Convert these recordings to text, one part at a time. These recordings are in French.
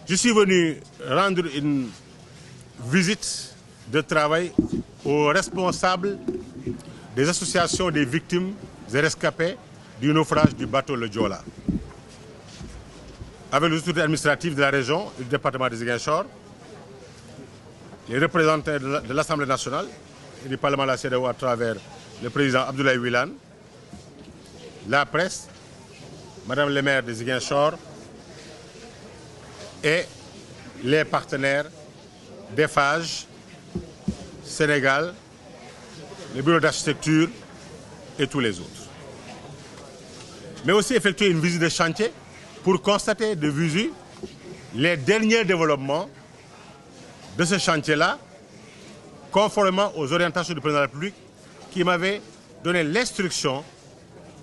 Je suis venu rendre une visite de travail aux responsables des associations des victimes et rescapés du naufrage du bateau le Joola, avec les autorités administratives de la région et du département de Ziguinchor, les représentants de l'Assemblée nationale et du Parlement de la CEDEAO à travers le président Abdoulaye Wilane, la presse, Madame le maire de Ziguinchor et les partenaires d'EFAGE, Sénégal, les bureaux d'architecture et tous les autres. Mais aussi effectuer une visite de chantier pour constater de visu les derniers développements de ce chantier-là, conformément aux orientations du président de la République qui m'avait donné l'instruction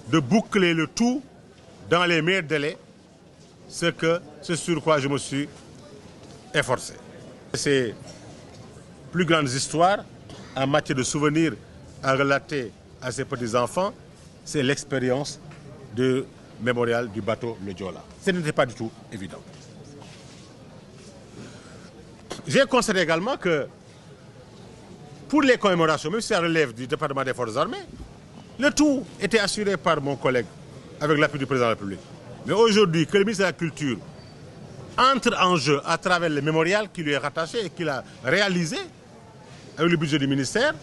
de boucler le tout dans les meilleurs délais, ce sur quoi je me suis efforcé. Ces plus grandes histoires en matière de souvenirs à relater à ces petits-enfants, c'est l'expérience du mémorial du bateau le Joola. Ce n'était pas du tout évident. J'ai constaté également que pour les commémorations, même si ça relève du département des forces armées, le tout était assuré par mon collègue avec l'appui du président de la République. Mais aujourd'hui, que le ministre de la Culture entre en jeu à travers le mémorial qui lui est rattaché et qu'il a réalisé avec le budget du ministère,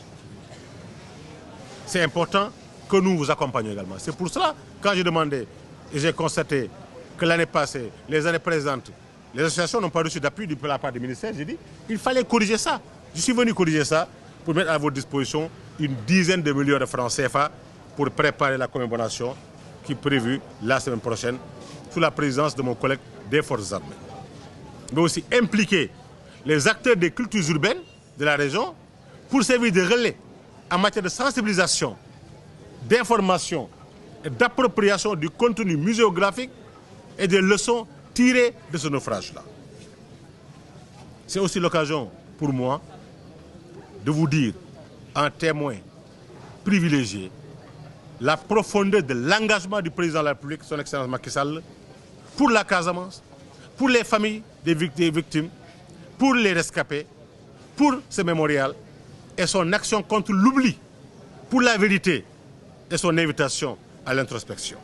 c'est important que nous vous accompagnions également. C'est pour cela, quand j'ai demandé et j'ai constaté que l'année passée, les années présentes, les associations n'ont pas reçu d'appui de la part du ministère, j'ai dit qu'il fallait corriger ça. Je suis venu corriger ça pour mettre à votre disposition une dizaine de millions de francs CFA pour préparer la commémoration qui est prévue la semaine prochaine sous la présidence de mon collègue des forces armées. Mais aussi impliquer les acteurs des cultures urbaines de la région pour servir de relais en matière de sensibilisation, d'information et d'appropriation du contenu muséographique et des leçons tirées de ce naufrage-là. C'est aussi l'occasion pour moi de vous dire en témoin privilégié la profondeur de l'engagement du président de la République, son Excellence Macky Sall, pour la Casamance, pour les familles des victimes, pour les rescapés, pour ce mémorial et son action contre l'oubli, pour la vérité et son invitation à l'introspection.